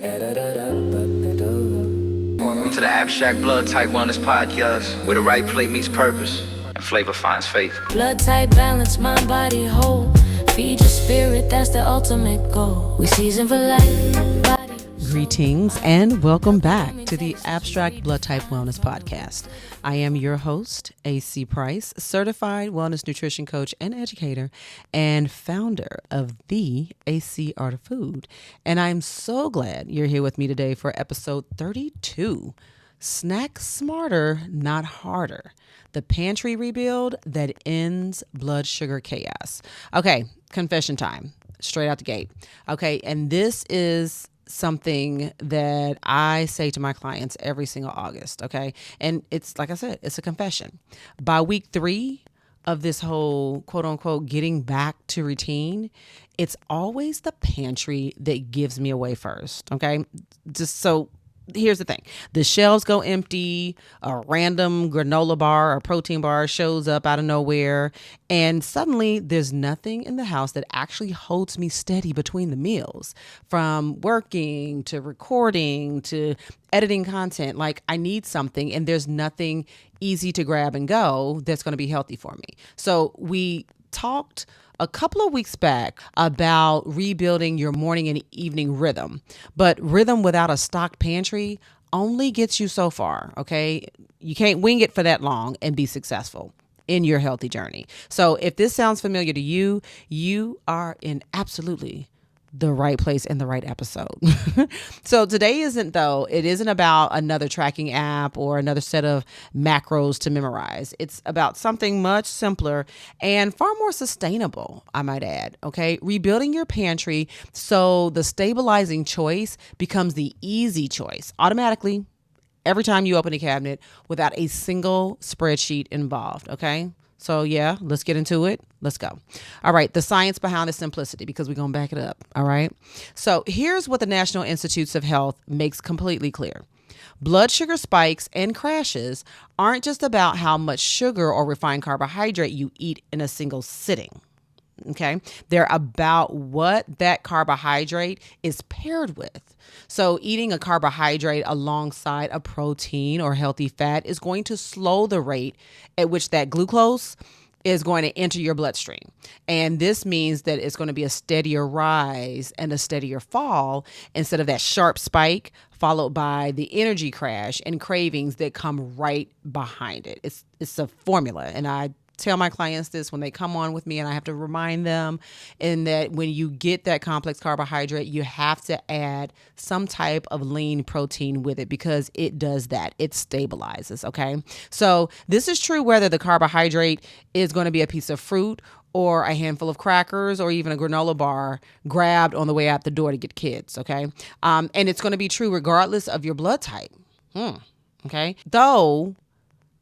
Welcome to the Abstract Blood Type Wellness Podcast, where the right play meets purpose and flavor finds faith. Blood type balance, mind, body, whole. Feed your spirit, that's the ultimate goal. We season for life. Greetings and welcome back to the Abstract Blood Type Wellness Podcast. I am your host, AC Price, certified wellness nutrition coach and educator, and founder of the AC Art of Food. And I'm so glad you're here with me today for episode 32, Snack Smarter, Not Harder, the Pantry Rebuild that ends blood sugar chaos. Okay, confession time, straight out the gate. Okay, and this is something that I say to my clients every single August, okay? And it's, like I said, it's a confession. By week 3 of this whole quote unquote getting back to routine, it's always the pantry that gives me away first, okay? Just so here's the thing. The shelves go empty, a random granola bar or protein bar shows up out of nowhere, and suddenly there's nothing in the house that actually holds me steady between the meals. From working to recording to editing content, like I need something and there's nothing easy to grab and go that's going to be healthy for me. So we talked a couple of weeks back about rebuilding your morning and evening rhythm, but rhythm without a stocked pantry only gets you so far, okay? You can't wing it for that long and be successful in your healthy journey. So if this sounds familiar to you, you are in absolutely the right place in the right episode. So today it isn't about another tracking app or another set of macros to memorize. It's about something much simpler and far more sustainable, I might add. Okay. Rebuilding your pantry so the stabilizing choice becomes the easy choice automatically every time you open a cabinet without a single spreadsheet involved. Okay. So yeah, let's get into it. Let's go. All right. The science behind the simplicity, because we're going to back it up. All right. So here's what the National Institutes of Health makes completely clear. Blood sugar spikes and crashes aren't just about how much sugar or refined carbohydrate you eat in a single sitting. Okay. They're about what that carbohydrate is paired with. So eating a carbohydrate alongside a protein or healthy fat is going to slow the rate at which that glucose is going to enter your bloodstream. And this means that it's going to be a steadier rise and a steadier fall instead of that sharp spike followed by the energy crash and cravings that come right behind it. It's a formula. And I tell my clients this when they come on with me, and I have to remind them in that when you get that complex carbohydrate, you have to add some type of lean protein with it because it does that. It stabilizes. Okay. So this is true whether the carbohydrate is going to be a piece of fruit or a handful of crackers or even a granola bar grabbed on the way out the door to get kids. Okay. And it's going to be true regardless of your blood type. Okay. Though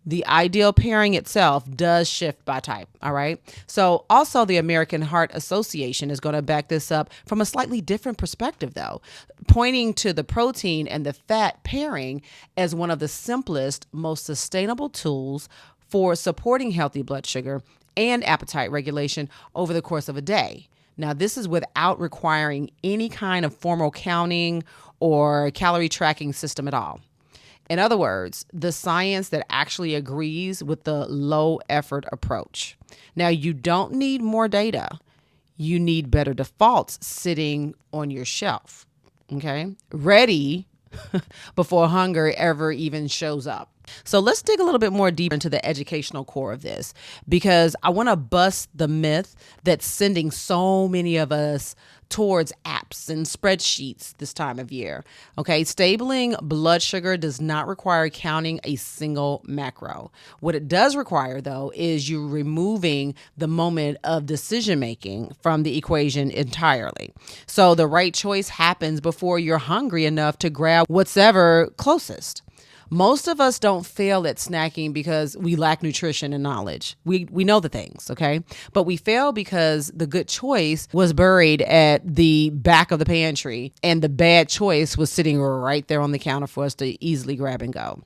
the ideal pairing itself does shift by type, all right? So also the American Heart Association is going to back this up from a slightly different perspective, though, pointing to the protein and the fat pairing as one of the simplest, most sustainable tools for supporting healthy blood sugar and appetite regulation over the course of a day. Now, this is without requiring any kind of formal counting or calorie tracking system at all. In other words, the science that actually agrees with the low effort approach. Now, you don't need more data. You need better defaults sitting on your shelf, okay? Ready before hunger ever even shows up. So let's dig a little bit more deep into the educational core of this, because I want to bust the myth that's sending so many of us towards apps and spreadsheets this time of year. Okay, stabling blood sugar does not require counting a single macro. What it does require, though, is you removing the moment of decision making from the equation entirely. So the right choice happens before you're hungry enough to grab what's ever closest. Most of us don't fail at snacking because we lack nutrition and knowledge. We know the things, okay? But we fail because the good choice was buried at the back of the pantry and the bad choice was sitting right there on the counter for us to easily grab and go.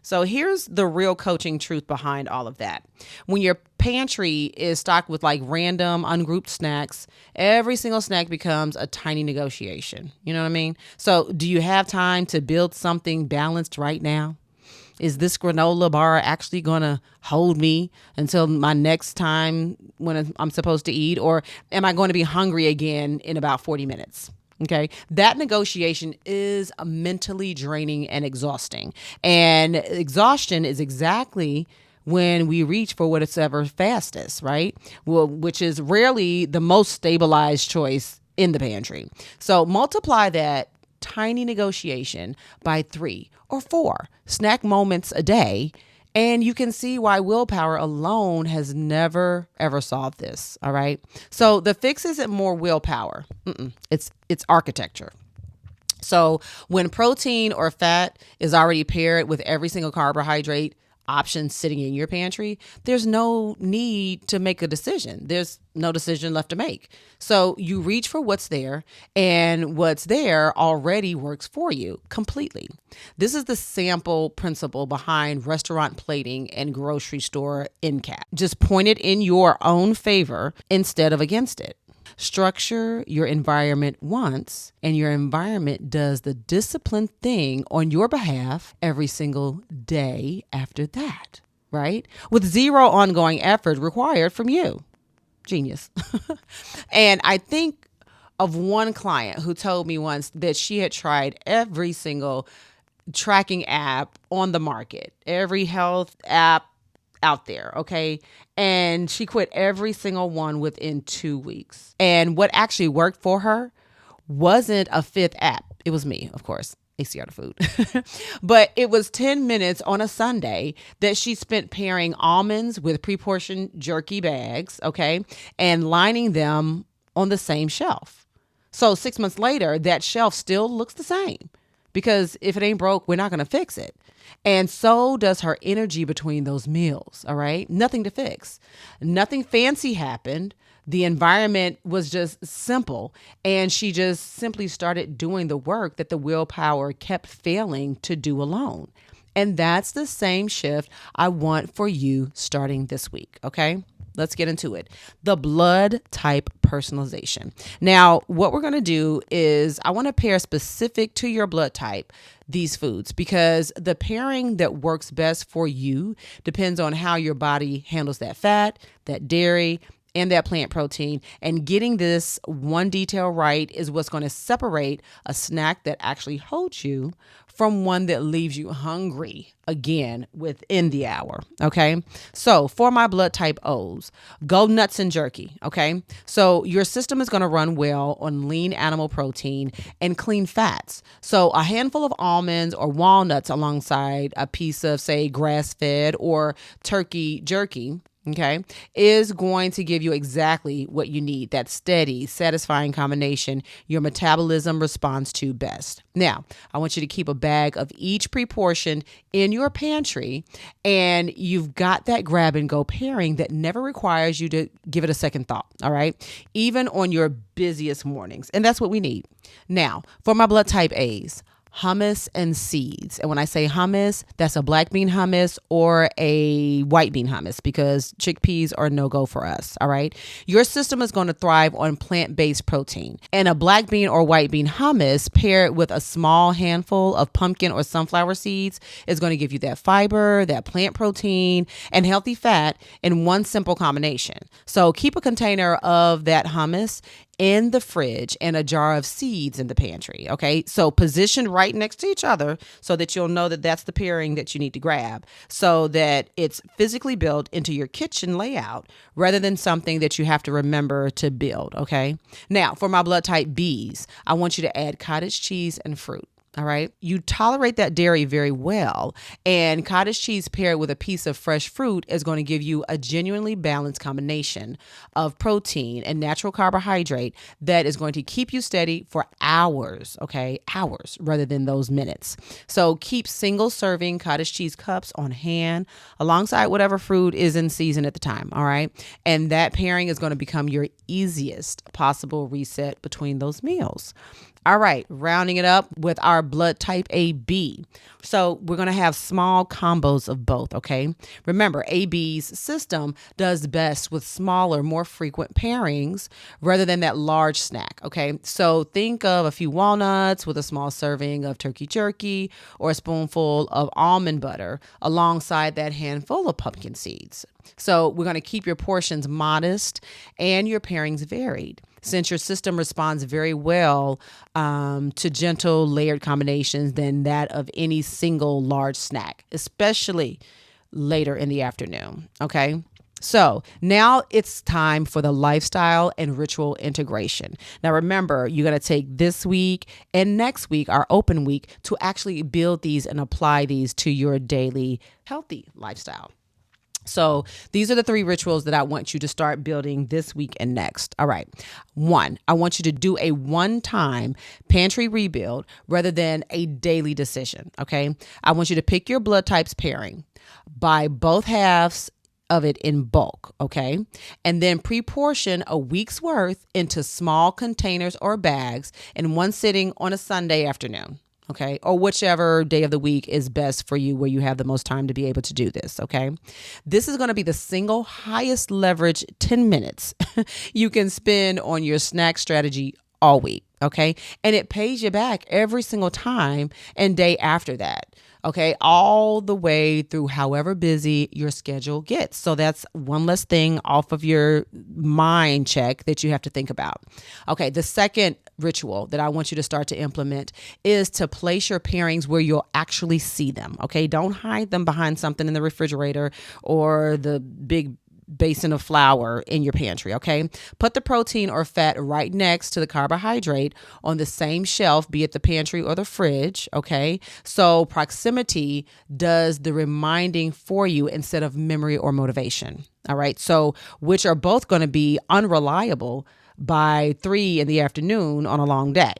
So here's the real coaching truth behind all of that. When your pantry is stocked with like random ungrouped snacks, every single snack becomes a tiny negotiation. You know what I mean? So do you have time to build something balanced right now? Is this granola bar actually going to hold me until my next time when I'm supposed to eat? Or am I going to be hungry again in about 40 minutes? Okay. That negotiation is mentally draining and exhausting. And exhaustion is exactly when we reach for whatever fastest, right? Well, which is rarely the most stabilized choice in the pantry. So multiply that tiny negotiation by 3 or 4 snack moments a day, and you can see why willpower alone has never, ever solved this. All right. So the fix isn't more willpower. It's architecture. So when protein or fat is already paired with every single carbohydrate option sitting in your pantry, there's no need to make a decision. There's no decision left to make. So you reach for what's there, and what's there already works for you completely. This is the sample principle behind restaurant plating and grocery store end cap. Just point it in your own favor instead of against it. Structure your environment once, and your environment does the disciplined thing on your behalf every single day after that, right? With zero ongoing effort required from you. Genius. And I think of one client who told me once that she had tried every single tracking app on the market, every health app out there, okay? And she quit every single one within 2 weeks. And what actually worked for her wasn't a fifth app. It was me, of course, ACR the food. But it was 10 minutes on a Sunday that she spent pairing almonds with pre-portioned jerky bags, okay? And lining them on the same shelf. So 6 months later, that shelf still looks the same. Because if it ain't broke, we're not going to fix it. And so does her energy between those meals, all right? Nothing to fix. Nothing fancy happened. The environment was just simple. And she just simply started doing the work that the willpower kept failing to do alone. And that's the same shift I want for you starting this week, okay? Let's get into it. The blood type personalization. Now, what we're going to do is I want to pair specific to your blood type these foods, because the pairing that works best for you depends on how your body handles that fat, that dairy, and that plant protein. And getting this one detail right is what's going to separate a snack that actually holds you from one that leaves you hungry again within the hour. Okay. So for my blood type O's, go nuts and jerky. Okay. So your system is going to run well on lean animal protein and clean fats. So a handful of almonds or walnuts alongside a piece of, say, grass-fed or turkey jerky, okay, is going to give you exactly what you need. That steady, satisfying combination your metabolism responds to best. Now, I want you to keep a bag of each pre-portioned in your pantry, and you've got that grab and go pairing that never requires you to give it a second thought, all right? Even on your busiest mornings. And that's what we need. Now, for my blood type A's, hummus and seeds. And when I say hummus, that's a black bean hummus or a white bean hummus, because chickpeas are no-go for us, all right? Your system is going to thrive on plant-based protein. And a black bean or white bean hummus paired with a small handful of pumpkin or sunflower seeds is going to give you that fiber, that plant protein, and healthy fat in one simple combination. So keep a container of that hummus in the fridge and a jar of seeds in the pantry. Okay. So positioned right next to each other so that you'll know that that's the pairing that you need to grab, so that it's physically built into your kitchen layout rather than something that you have to remember to build. Okay. Now for my blood type B's, I want you to add cottage cheese and fruit. All right. You tolerate that dairy very well, and cottage cheese paired with a piece of fresh fruit is going to give you a genuinely balanced combination of protein and natural carbohydrate that is going to keep you steady for hours. Okay. Hours rather than those minutes. So keep single serving cottage cheese cups on hand alongside whatever fruit is in season at the time. All right. And that pairing is going to become your easiest possible reset between those meals. All right, rounding it up with our blood type AB. So we're going to have small combos of both, okay? Remember, AB's system does best with smaller, more frequent pairings rather than that large snack, okay? So think of a few walnuts with a small serving of turkey jerky or a spoonful of almond butter alongside that handful of pumpkin seeds. So we're going to keep your portions modest and your pairings varied, since your system responds very well to gentle layered combinations than that of any single large snack, especially later in the afternoon. Okay. So now it's time for the lifestyle and ritual integration. Now, remember, you're going to take this week and next week, our open week, to actually build these and apply these to your daily healthy lifestyle. So these are the 3 rituals that I want you to start building this week and next. All right. 1, I want you to do a one-time pantry rebuild rather than a daily decision. Okay. I want you to pick your blood types pairing, buy both halves of it in bulk. Okay. And then pre-portion a week's worth into small containers or bags in one sitting on a Sunday afternoon. Okay. Or whichever day of the week is best for you, where you have the most time to be able to do this. Okay. This is going to be the single highest leverage 10 minutes you can spend on your snack strategy all week. Okay. And it pays you back every single time and day after that. Okay. All the way through however busy your schedule gets. So that's one less thing off of your mind check that you have to think about. Okay. The second ritual that I want you to start to implement is to place your pairings where you'll actually see them. Okay. Don't hide them behind something in the refrigerator or the big basin of flour in your pantry. Okay. Put the protein or fat right next to the carbohydrate on the same shelf, be it the pantry or the fridge. Okay. So proximity does the reminding for you instead of memory or motivation. All right. So which are both going to be unreliable by 3 in the afternoon on a long day.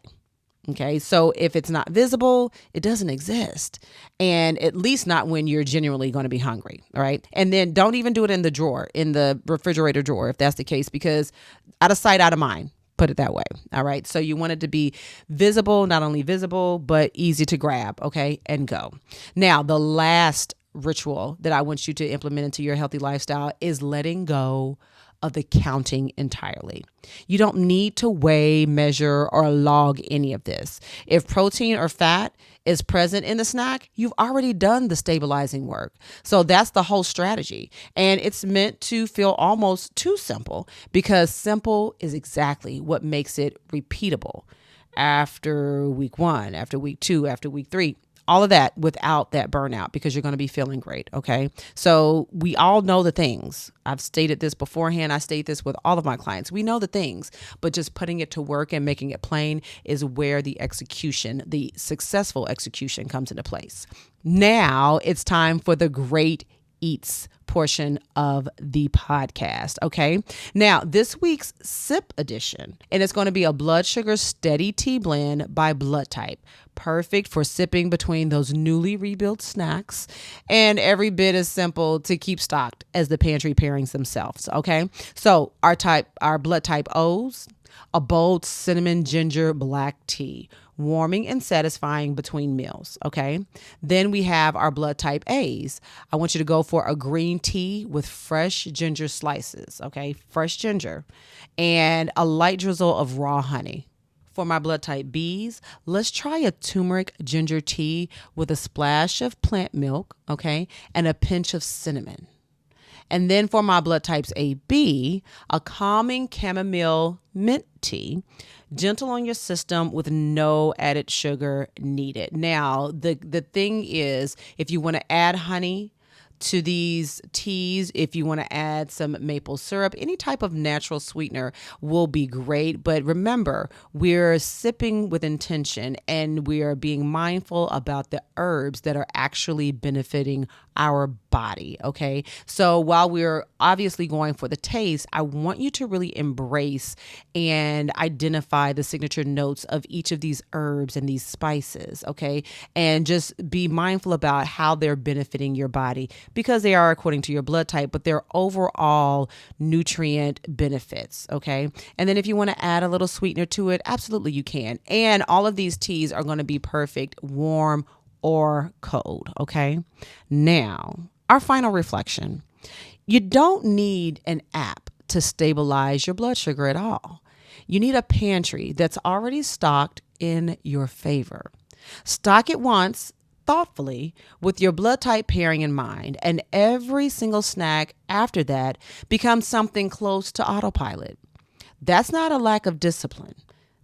Okay. So if it's not visible, it doesn't exist. And at least not when you're genuinely going to be hungry. All right. And then don't even do it in the drawer, in the refrigerator drawer, if that's the case, because out of sight, out of mind. Put it that way. All right. So you want it to be visible, not only visible, but easy to grab. Okay. And go. Now, the last ritual that I want you to implement into your healthy lifestyle is letting go of the counting entirely. You don't need to weigh, measure, or log any of this. If protein or fat is present in the snack, you've already done the stabilizing work. So that's the whole strategy. And it's meant to feel almost too simple, because simple is exactly what makes it repeatable after week 1, after week 2, after week 3. All of that without that burnout, because you're going to be feeling great. Okay. So we all know the things. I've stated this beforehand. I state this with all of my clients. We know the things, but just putting it to work and making it plain is where the execution, the successful execution, comes into place. Now it's time for the great eats portion of the podcast. Okay. Now, this week's sip edition, and it's going to be a blood sugar steady tea blend by blood type. Perfect for sipping between those newly rebuilt snacks, and every bit as simple to keep stocked as the pantry pairings themselves. Okay. So our blood type O's, a bold cinnamon ginger black tea, warming and satisfying between meals. Okay. Then we have our blood type A's. I want you to go for a green tea with fresh ginger slices. Okay. Fresh ginger and a light drizzle of raw honey. For my blood type B's, let's try a turmeric ginger tea with a splash of plant milk. Okay. And a pinch of cinnamon. And then for my blood types AB, a calming chamomile mint tea, gentle on your system with no added sugar needed. Now, the thing is, if you want to add honey to these teas, if you want to add some maple syrup, any type of natural sweetener will be great. But remember, we're sipping with intention, and we are being mindful about the herbs that are actually benefiting our body. Okay. So while we're obviously going for the taste, I want you to really embrace and identify the signature notes of each of these herbs and these spices. Okay. And just be mindful about how they're benefiting your body. because they are according to your blood type, but their overall nutrient benefits. Okay. And then if you want to add a little sweetener to it, absolutely you can. And all of these teas are going to be perfect warm or cold. Okay. Now, our final reflection. You don't need an app to stabilize your blood sugar at all. You need a pantry that's already stocked in your favor. Stock it once, thoughtfully, with your blood type pairing in mind, and every single snack after that becomes something close to autopilot. That's not a lack of discipline.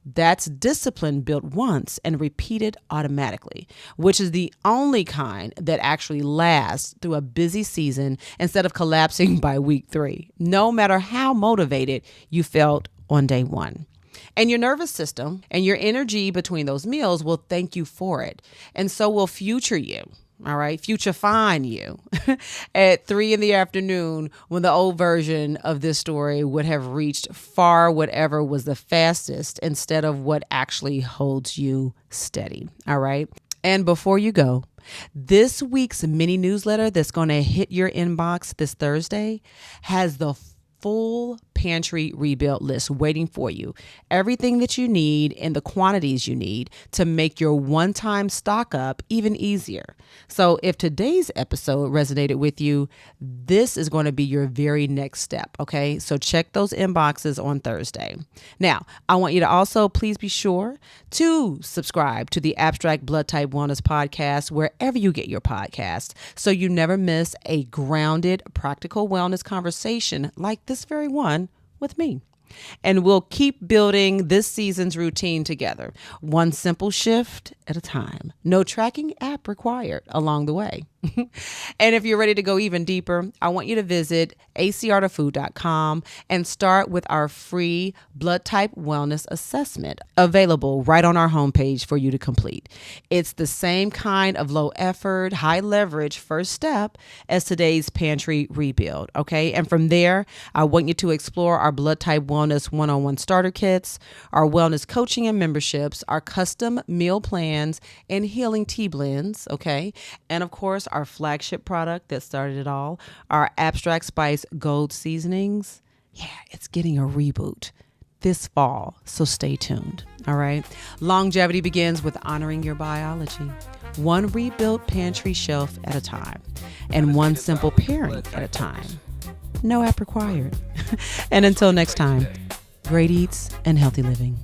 That's discipline built once and repeated automatically, which is the only kind that actually lasts through a busy season instead of collapsing by week 3, no matter how motivated you felt on day 1. And your nervous system and your energy between those meals will thank you for it. And so will future you. All right. Future fine you at 3 p.m. when the old version of this story would have reached far whatever was the fastest instead of what actually holds you steady. All right. And before you go, this week's mini newsletter that's going to hit your inbox this Thursday has the full pantry rebuild list waiting for you. Everything that you need and the quantities you need to make your one-time stock up even easier. So if today's episode resonated with you, this is going to be your very next step. Okay. So check those inboxes on Thursday. Now, I want you to also please be sure to subscribe to the Abstract Blood Type Wellness podcast wherever you get your podcasts, so you never miss a grounded, practical wellness conversation like this very one with me. And we'll keep building this season's routine together, one simple shift at a time. No tracking app required along the way. And if you're ready to go even deeper, I want you to visit acrtofood.com and start with our free blood type wellness assessment, available right on our homepage for you to complete. It's the same kind of low effort, high leverage first step as today's pantry rebuild. Okay. And from there, I want you to explore our blood type wellness one-on-one starter kits, our wellness coaching and memberships, our custom meal plans and healing tea blends. Okay. And of course, our flagship product that started it all, our Abstract Spice Gold Seasonings. Yeah, it's getting a reboot this fall, so stay tuned. All right. Longevity begins with honoring your biology, one rebuilt pantry shelf at a time, and one simple pairing at a time. No app required. And until next time, great eats and healthy living.